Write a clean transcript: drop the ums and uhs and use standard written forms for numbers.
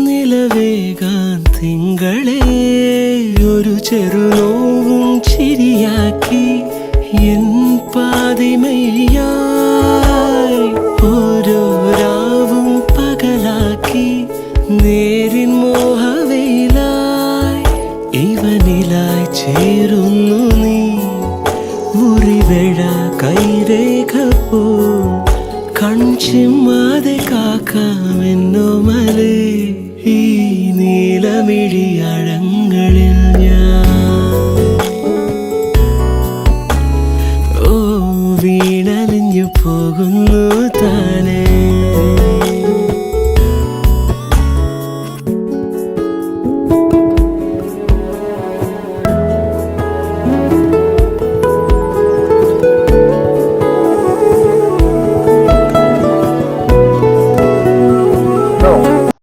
നിലവേകാൻ തിങ്കളെ ഒരു ചെറുനോവും ചിരിയാക്കി എൻ പാതിമയായി ഓരോ രാവും പകലാക്കി നേരിൻ മോഹവയിലായി ഇവനിലായി ചേരുന്നു നീ മുറിവേഴ കൈരേഖ പോ കൺചിമ്മാതെ കാക്കാമെന്നോ